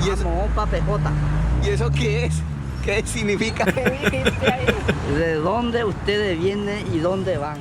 ¿Y eso? Vamos pa' PJ. ¿Y eso qué es? ¿Qué significa? ¿Qué dijiste ahí? ¿De dónde ustedes vienen y dónde van?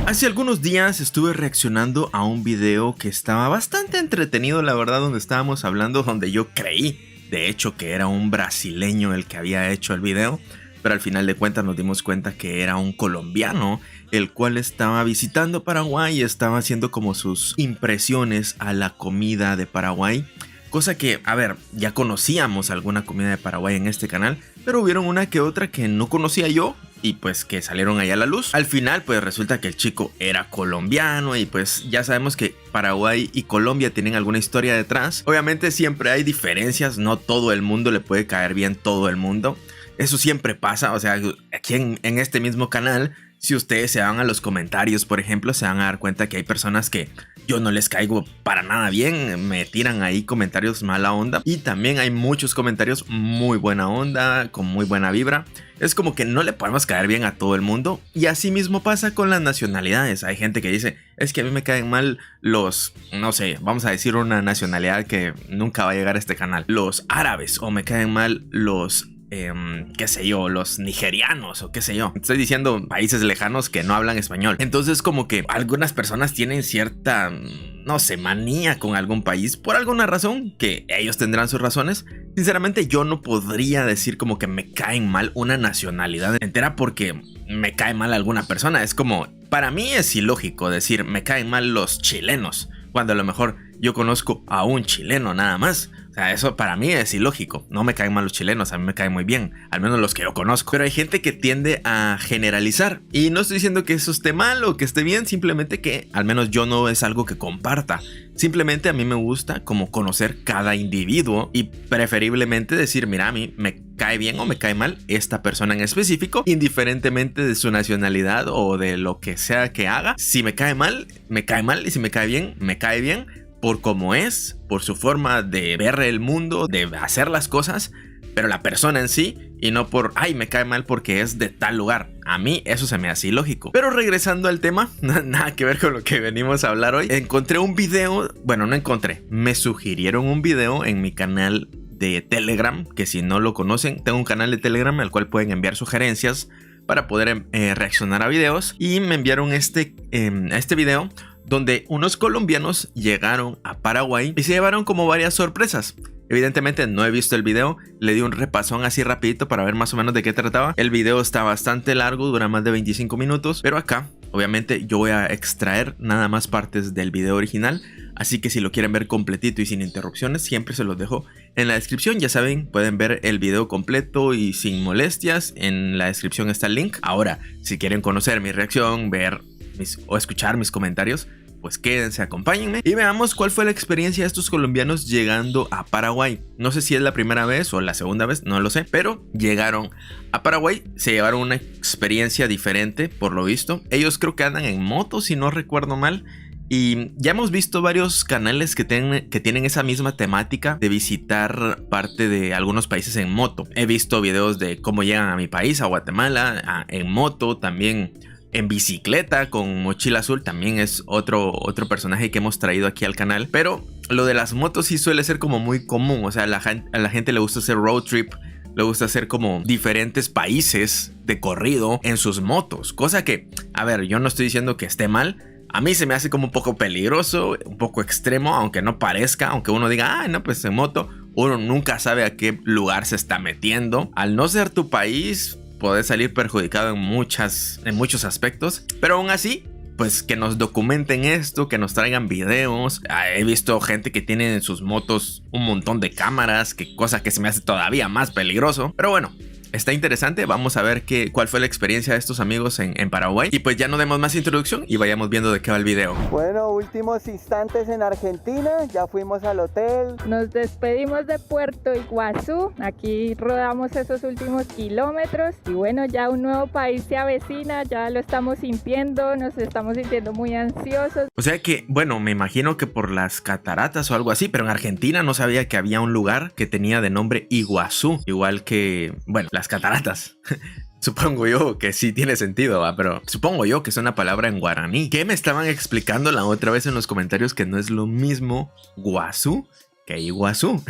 Hace algunos días estuve reaccionando a un video que estaba bastante entretenido, la verdad, donde estábamos hablando, donde yo creí, de hecho, que era un brasileño el que había hecho el video, pero al final de cuentas nos dimos cuenta que era un colombiano, el cual estaba visitando Paraguay y estaba haciendo como sus impresiones a la comida de Paraguay. Cosa que, a ver, ya conocíamos alguna comida de Paraguay en este canal, pero hubieron una que otra que no conocía yo y pues que salieron ahí a la luz. Al final pues resulta que el chico era colombiano y pues ya sabemos que Paraguay y Colombia tienen alguna historia detrás. Obviamente siempre hay diferencias, no todo el mundo le puede caer bien todo el mundo. Eso siempre pasa, o sea, aquí en este mismo canal, si ustedes se van a los comentarios, por ejemplo, se van a dar cuenta que hay personas que yo no les caigo para nada bien, me tiran ahí comentarios mala onda. Y también hay muchos comentarios muy buena onda, con muy buena vibra. Es como que no le podemos caer bien a todo el mundo. Y así mismo pasa con las nacionalidades. Hay gente que dice, es que a mí me caen mal los, no sé, vamos a decir una nacionalidad que nunca va a llegar a este canal, los árabes, o me caen mal los qué sé yo, los nigerianos o qué sé yo. Estoy diciendo países lejanos que no hablan español. Entonces como que algunas personas tienen cierta, no sé, manía con algún país por alguna razón, que ellos tendrán sus razones. Sinceramente yo no podría decir como que me caen mal una nacionalidad entera porque me cae mal alguna persona. Es como, para mí es ilógico decir me caen mal los chilenos, cuando a lo mejor yo conozco a un chileno nada más. O sea, eso para mí es ilógico. No me caen mal los chilenos, a mí me caen muy bien, al menos los que yo conozco. Pero hay gente que tiende a generalizar. Y no estoy diciendo que eso esté mal o que esté bien, simplemente que al menos yo no es algo que comparta. Simplemente a mí me gusta como conocer cada individuo y preferiblemente decir, mira, a mí me cae bien o me cae mal esta persona en específico, indiferentemente de su nacionalidad o de lo que sea que haga. Si me cae mal, me cae mal, y si me cae bien, me cae bien. Por cómo es, por su forma de ver el mundo, de hacer las cosas, pero la persona en sí, y no por, ay, me cae mal porque es de tal lugar. A mí eso se me hace ilógico. Pero regresando al tema, nada que ver con lo que venimos a hablar hoy. Encontré un video, bueno, no encontré, me sugirieron un video en mi canal de Telegram, que si no lo conocen, tengo un canal de Telegram al cual pueden enviar sugerencias para poder reaccionar a videos. Y me enviaron este video donde unos colombianos llegaron a Paraguay y se llevaron como varias sorpresas. Evidentemente no he visto el video, le di un repasón así rapidito para ver más o menos de qué trataba. El video está bastante largo, dura más de 25 minutos, pero acá obviamente yo voy a extraer nada más partes del video original. Así que si lo quieren ver completito y sin interrupciones, siempre se los dejo en la descripción. Ya saben, pueden ver el video completo y sin molestias. En la descripción está el link. Ahora, si quieren conocer mi reacción, ver o escuchar mis comentarios, pues quédense, acompáñenme y veamos cuál fue la experiencia de estos colombianos llegando a Paraguay. No sé si es la primera vez o la segunda vez, no lo sé, pero llegaron a Paraguay, se llevaron una experiencia diferente por lo visto. Ellos creo que andan en moto, si no recuerdo mal. Y ya hemos visto varios canales que tienen esa misma temática de visitar parte de algunos países en moto. He visto videos de cómo llegan a mi país, a Guatemala, en moto, también en bicicleta con mochila azul. También es otro personaje que hemos traído aquí al canal. Pero lo de las motos sí suele ser como muy común. O sea, a la gente le gusta hacer road trip, le gusta hacer como diferentes países de corrido en sus motos. Cosa que, a ver, yo no estoy diciendo que esté mal. A mí se me hace como un poco peligroso, un poco extremo, aunque no parezca, aunque uno diga, ah, no, pues en moto, uno nunca sabe a qué lugar se está metiendo. Al no ser tu país, puedes salir perjudicado en muchos aspectos, pero aún así, pues que nos documenten esto, que nos traigan videos. He visto gente que tiene en sus motos un montón de cámaras, cosa que se me hace todavía más peligroso, pero bueno. Está interesante, vamos a ver cuál fue la experiencia de estos amigos en Paraguay. Y pues ya no demos más introducción y vayamos viendo de qué va el video. Bueno, últimos instantes en Argentina, ya fuimos al hotel. Nos despedimos de Puerto Iguazú, aquí rodamos esos últimos kilómetros y bueno, ya un nuevo país se avecina, ya lo estamos sintiendo, nos estamos sintiendo muy ansiosos. O sea que, bueno, me imagino que por las cataratas o algo así, pero en Argentina no sabía que había un lugar que tenía de nombre Iguazú, igual que, bueno, las cataratas. Supongo yo que sí tiene sentido, ¿va? Pero supongo yo que es una palabra en guaraní. Que me estaban explicando la otra vez en los comentarios que no es lo mismo Guazú que Iguazú.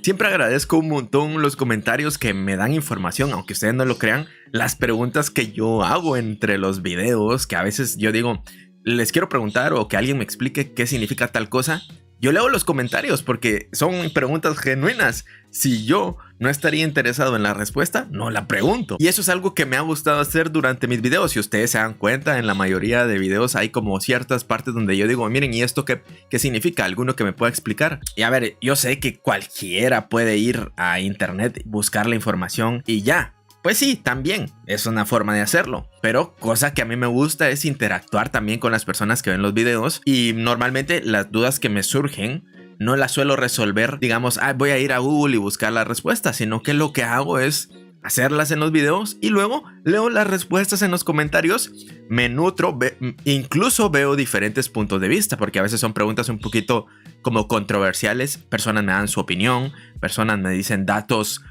Siempre agradezco un montón los comentarios que me dan información, aunque ustedes no lo crean, las preguntas que yo hago entre los videos, que a veces yo digo, les quiero preguntar o que alguien me explique qué significa tal cosa. Yo leo los comentarios porque son preguntas genuinas. Si yo no estaría interesado en la respuesta, no la pregunto. Y eso es algo que me ha gustado hacer durante mis videos. Si ustedes se dan cuenta, en la mayoría de videos hay como ciertas partes donde yo digo, miren, ¿y esto qué significa? ¿Alguno que me pueda explicar? Y a ver, yo sé que cualquiera puede ir a internet, buscar la información y ya. Pues sí, también es una forma de hacerlo, pero cosa que a mí me gusta es interactuar también con las personas que ven los videos, y normalmente las dudas que me surgen no las suelo resolver, digamos, voy a ir a Google y buscar la respuesta, sino que lo que hago es hacerlas en los videos y luego leo las respuestas en los comentarios, me nutro, incluso veo diferentes puntos de vista, porque a veces son preguntas un poquito como controversiales, personas me dan su opinión, personas me dicen datos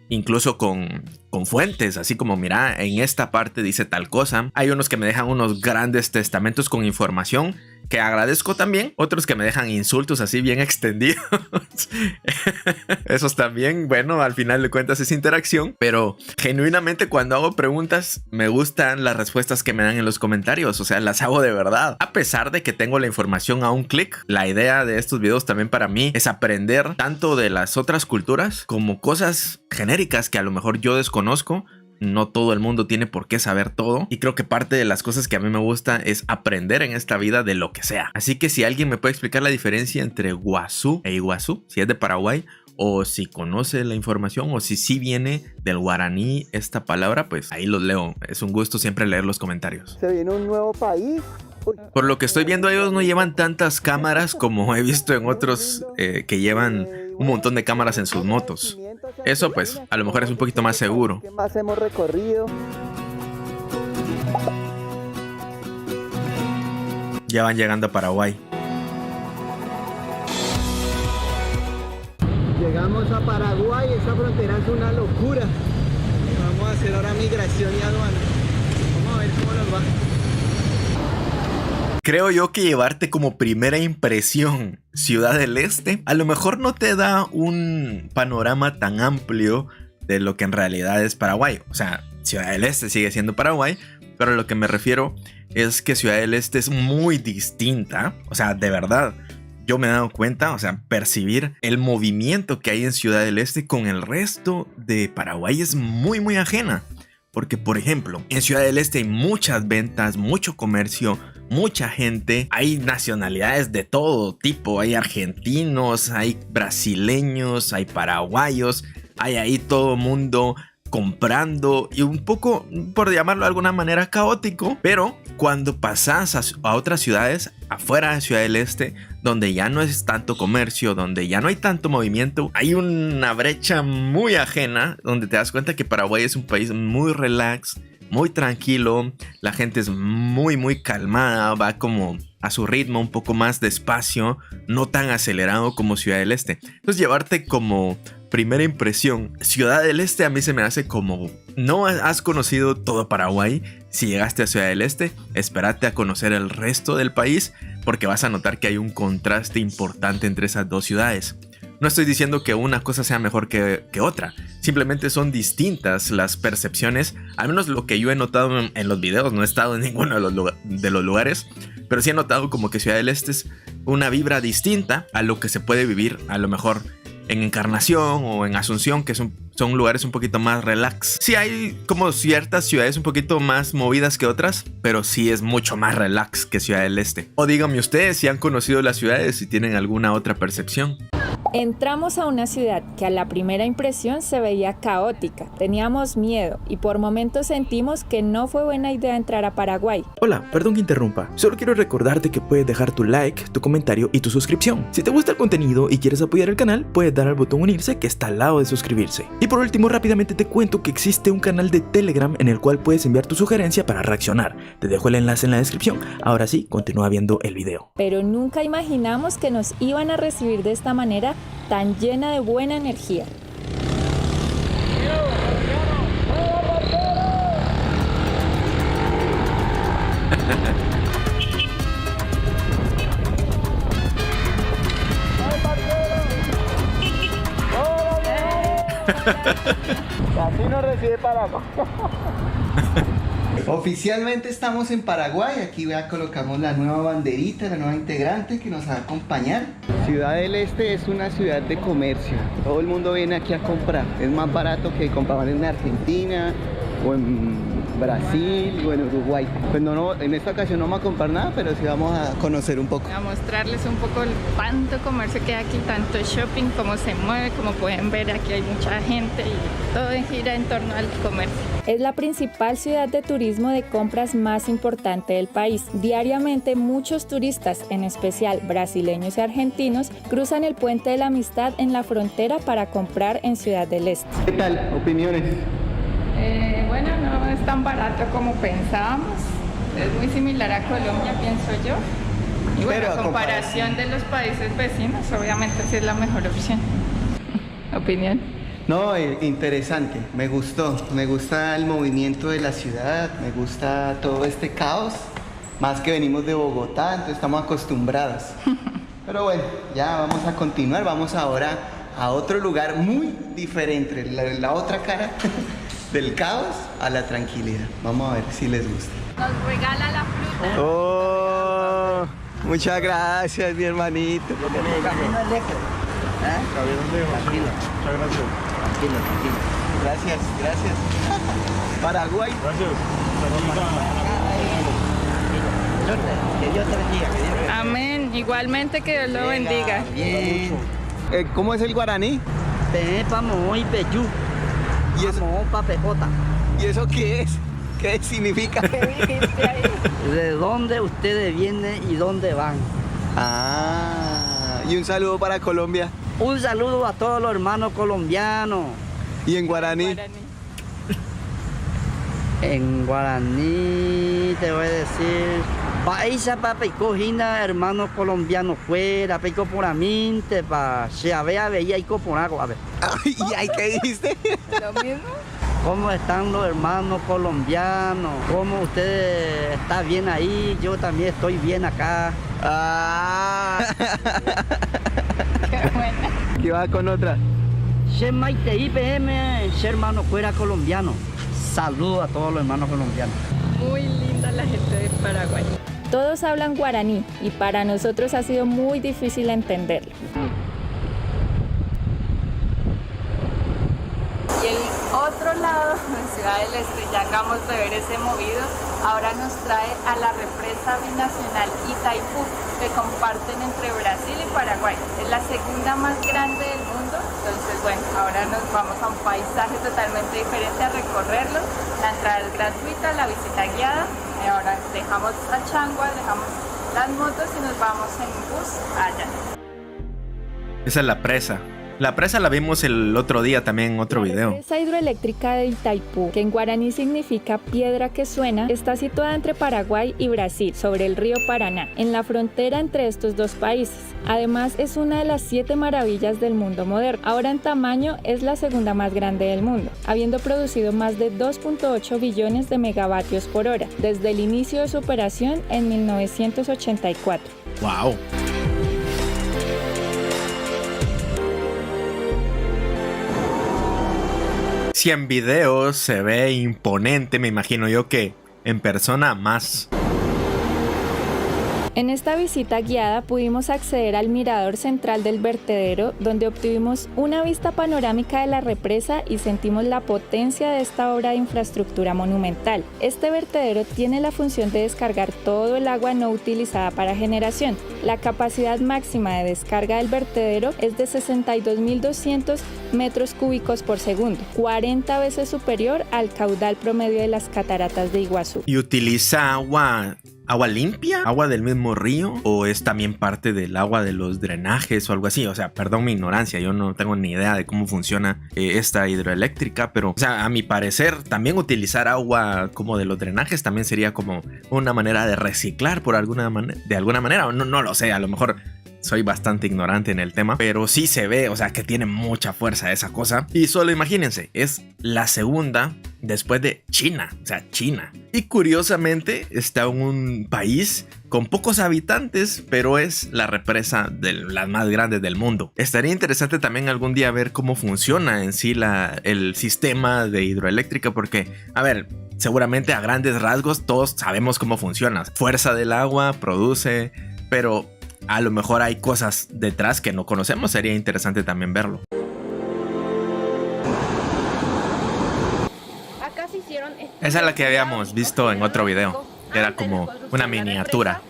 incluso con fuentes, así como mira, en esta parte dice tal cosa. Hay unos que me dejan unos grandes testamentos con información que agradezco también, otros que me dejan insultos así bien extendidos. Esos también, bueno, al final de cuentas es interacción, pero genuinamente cuando hago preguntas me gustan las respuestas que me dan en los comentarios, o sea, las hago de verdad. A pesar de que tengo la información a un clic, la idea de estos videos también para mí es aprender tanto de las otras culturas como cosas genéricas que a lo mejor yo desconozco. No todo el mundo tiene por qué saber todo, y creo que parte de las cosas que a mí me gusta es aprender en esta vida de lo que sea. Así que si alguien me puede explicar la diferencia entre Guazú e Iguazú, si es de Paraguay, o si conoce la información, o si sí viene del guaraní esta palabra, pues ahí los leo. Es un gusto siempre leer los comentarios. Se viene un nuevo país. Por lo que estoy viendo, ellos no llevan tantas cámaras como he visto en otros que llevan un montón de cámaras en sus motos. Eso pues a lo mejor es un poquito más seguro. ¿Qué más hemos recorrido? Ya van llegando a Paraguay. Llegamos a Paraguay, esa frontera es una locura. Vamos a hacer ahora migración y aduana. Vamos a ver cómo nos va. Creo yo que llevarte como primera impresión Ciudad del Este a lo mejor no te da un panorama tan amplio de lo que en realidad es Paraguay. O sea, Ciudad del Este sigue siendo Paraguay, pero lo que me refiero es que Ciudad del Este es muy distinta. O sea, de verdad, yo me he dado cuenta, o sea, percibir el movimiento que hay en Ciudad del Este con el resto de Paraguay es muy, muy ajena. Porque, por ejemplo, en Ciudad del Este hay muchas ventas, mucho comercio, mucha gente, hay nacionalidades de todo tipo, hay argentinos, hay brasileños, hay paraguayos, hay ahí todo mundo comprando y un poco, por llamarlo de alguna manera, caótico. Pero cuando pasas a otras ciudades afuera de Ciudad del Este, donde ya no es tanto comercio, donde ya no hay tanto movimiento, hay una brecha muy ajena, donde te das cuenta que Paraguay es un país muy relax, muy tranquilo, la gente es muy muy calmada, va como a su ritmo, un poco más despacio, no tan acelerado como Ciudad del Este. Entonces llevarte como primera impresión Ciudad del Este a mí se me hace como no has conocido todo Paraguay. Si llegaste a Ciudad del Este, espérate a conocer el resto del país, porque vas a notar que hay un contraste importante entre esas dos ciudades. No estoy diciendo que una cosa sea mejor que otra, simplemente son distintas las percepciones, al menos lo que yo he notado en los videos. No he estado en ninguno de los lugares, pero sí he notado como que Ciudad del Este es una vibra distinta a lo que se puede vivir a lo mejor en Encarnación o en Asunción, que son lugares un poquito más relax. Sí hay como ciertas ciudades un poquito más movidas que otras, pero sí es mucho más relax que Ciudad del Este. O díganme ustedes si han conocido las ciudades y tienen alguna otra percepción. Entramos a una ciudad que a la primera impresión se veía caótica, teníamos miedo y por momentos sentimos que no fue buena idea entrar a Paraguay. Hola, perdón que interrumpa, solo quiero recordarte que puedes dejar tu like, tu comentario y tu suscripción. Si te gusta el contenido y quieres apoyar el canal, puedes dar al botón unirse que está al lado de suscribirse. Y por último, rápidamente te cuento que existe un canal de Telegram en el cual puedes enviar tu sugerencia para reaccionar. Te dejo el enlace en la descripción. Ahora sí, continúa viendo el video. Pero nunca imaginamos que nos iban a recibir de esta manera tan llena de buena energía. Así nos recibe Paraguay. Oficialmente estamos en Paraguay. Aquí ya colocamos la nueva banderita, la nueva integrante que nos va a acompañar. Ciudad del Este es una ciudad de comercio. Todo el mundo viene aquí a comprar. Es más barato que comprar en Argentina o en Brasil o en Uruguay. Pues no, en esta ocasión no vamos a comprar nada, pero sí vamos a conocer un poco. A mostrarles un poco el tanto comercio que hay aquí, tanto shopping, cómo se mueve. Como pueden ver, aquí hay mucha gente y todo gira en torno al comercio. Es la principal ciudad de turismo de compras más importante del país. Diariamente muchos turistas, en especial brasileños y argentinos, cruzan el Puente de la Amistad en la frontera para comprar en Ciudad del Este. ¿Qué tal? ¿Opiniones? Bueno, no es tan barato como pensábamos. Es muy similar a Colombia, pienso yo. Y bueno, Pero a comparación de los países vecinos, obviamente sí es la mejor opción. ¿Opinión? No, interesante, me gusta el movimiento de la ciudad, me gusta todo este caos, más que venimos de Bogotá, entonces estamos acostumbrados. Pero bueno, ya vamos a continuar, vamos ahora a otro lugar muy diferente, la otra cara del caos a la tranquilidad. Vamos a ver si les gusta. Nos regala la fruta. Oh, muchas gracias, mi hermanito. Camino eléctrico. Tranquilo. Muchas gracias. Tranquilo. Gracias. Paraguay. Gracias. Que Dios te bendiga. Amén. Igualmente que Dios lo bendiga. Bien. ¿Cómo es el guaraní? Pepa, muy peyú. ¿Y eso, Vamos pa' pejota. ¿Y eso qué es? ¿Qué significa? ¿De dónde ustedes vienen y dónde van? Ah, y un saludo para Colombia. Un saludo a todos los hermanos colombianos. Y en guaraní. En guaraní te voy a decir, paisa pa peico hina, hermanos colombianos fuera, peico puramente pa se avea veía y por agua, a ver. Ay, ¿y ahí qué dijiste? ¿Lo mismo? ¿Cómo están los hermanos colombianos? ¿Cómo usted está bien ahí? Yo también estoy bien acá. Ah. Qué buena. ¿Qué va con otra? Ser maite IPM, ser hermano fuera colombiano. Saludos a todos los hermanos colombianos. Muy linda la gente de Paraguay. Todos hablan guaraní y para nosotros ha sido muy difícil entenderlo. Y el otro lado, en Ciudad del Este, ya acabamos de ver ese movido, ahora nos trae a la represa binacional Itaipú, que comparten entre Brasil y Paraguay. Es la segunda más grande del mundo, entonces bueno, ahora nos vamos a un paisaje totalmente diferente a recorrerlo. La entrada es gratuita, la visita guiada, y ahora dejamos a Changua, dejamos las motos y nos vamos en bus allá. Esa es la presa. La presa la vimos el otro día también en otro video. La represa hidroeléctrica de Itaipú, que en guaraní significa piedra que suena, está situada entre Paraguay y Brasil, sobre el río Paraná, en la frontera entre estos dos países. Además, es una de las 7 maravillas del mundo moderno. Ahora en tamaño es la segunda más grande del mundo, habiendo producido más de 2.8 billones de megavatios por hora, desde el inicio de su operación en 1984. ¡Wow! Si en video se ve imponente, me imagino yo que en persona más. En esta visita guiada pudimos acceder al mirador central del vertedero, donde obtuvimos una vista panorámica de la represa y sentimos la potencia de esta obra de infraestructura monumental. Este vertedero tiene la función de descargar todo el agua no utilizada para generación. La capacidad máxima de descarga del vertedero es de 62.200 metros cúbicos por segundo, 40 veces superior al caudal promedio de las cataratas de Iguazú. ¿Y utiliza agua limpia? ¿Agua del mismo río? ¿O es también parte del agua de los drenajes o algo así? O sea, perdón mi ignorancia, yo no tengo ni idea de cómo funciona esta hidroeléctrica, pero, o sea, a mi parecer, también utilizar agua como de los drenajes también sería como una manera de reciclar de alguna manera, o no lo sé, a lo mejor soy bastante ignorante en el tema, pero sí se ve, o sea, que tiene mucha fuerza esa cosa. Y solo imagínense, es la segunda después de China, o sea, China. Y curiosamente está en un país con pocos habitantes, pero es la represa de las más grandes del mundo. Estaría interesante también algún día ver cómo funciona en sí el sistema de hidroeléctrica, porque, a ver, seguramente a grandes rasgos todos sabemos cómo funciona. Fuerza del agua, produce, pero a lo mejor hay cosas detrás que no conocemos. Sería interesante también verlo. Esa es la que habíamos visto en otro video. Era como una miniatura.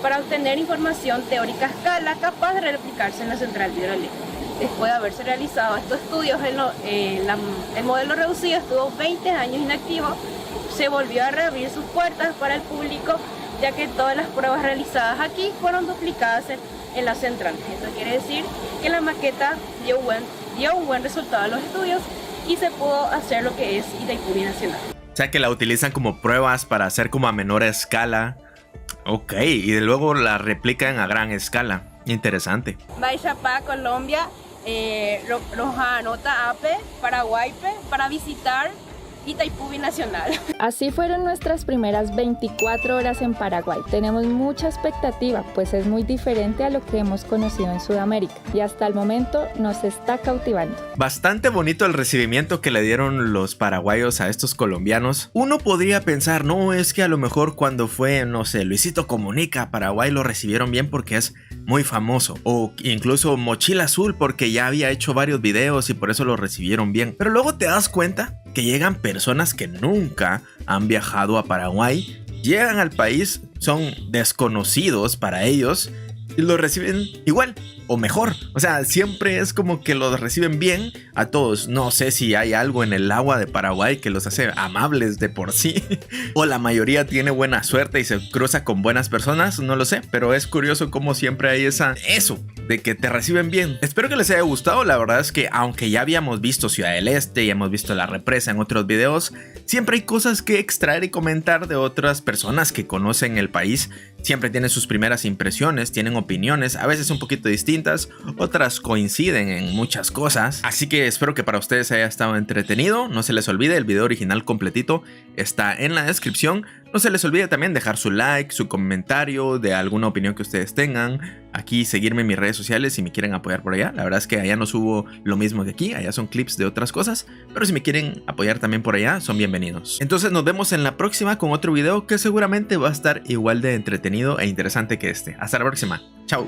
Para obtener información teórica a escala capaz de replicarse en la central hidroeléctrica. Después de haberse realizado estos estudios, el modelo reducido estuvo 20 años inactivo. Se volvió a reabrir sus puertas para el público, ya que todas las pruebas realizadas aquí fueron duplicadas en la central. Esto quiere decir que la maqueta dio un buen resultado en los estudios y se pudo hacer lo que es Itaipú Binacional. O sea que la utilizan como pruebas para hacer como a menor escala. Ok, y luego la replican a gran escala. Interesante. Baixapá, Colombia, Roja Nota Ape, Paraguay, para visitar Itaipú Binacional. Así fueron nuestras primeras 24 horas en Paraguay. Tenemos mucha expectativa, pues es muy diferente a lo que hemos conocido en Sudamérica y hasta el momento nos está cautivando. Bastante bonito el recibimiento que le dieron los paraguayos a estos colombianos. Uno podría pensar, no, es que a lo mejor cuando fue, no sé, Luisito Comunica a Paraguay lo recibieron bien porque es muy famoso, o incluso Mochila Azul porque ya había hecho varios videos y por eso lo recibieron bien. Pero luego te das cuenta que llegan personas que nunca han viajado a Paraguay, llegan al país, son desconocidos para ellos y los reciben igual o mejor. O sea, siempre es como que los reciben bien a todos. No sé si hay algo en el agua de Paraguay que los hace amables de por sí o la mayoría tiene buena suerte y se cruza con buenas personas, no lo sé, pero es curioso como siempre hay eso de que te reciben bien. Espero que les haya gustado. La verdad es que aunque ya habíamos visto Ciudad del Este y hemos visto la represa en otros videos, siempre hay cosas que extraer y comentar de otras personas que conocen el país. Siempre tienen sus primeras impresiones, tienen opiniones, a veces un poquito distintas, otras coinciden en muchas cosas. Así que espero que para ustedes haya estado entretenido. No se les olvide, el video original completito está en la descripción. No se les olvide también dejar su like, su comentario de alguna opinión que ustedes tengan. Aquí seguirme en mis redes sociales si me quieren apoyar por allá. La verdad es que allá no subo lo mismo que aquí, allá son clips de otras cosas. Pero si me quieren apoyar también por allá, son bienvenidos. Entonces nos vemos en la próxima con otro video que seguramente va a estar igual de entretenido e interesante que este. Hasta la próxima. Chao.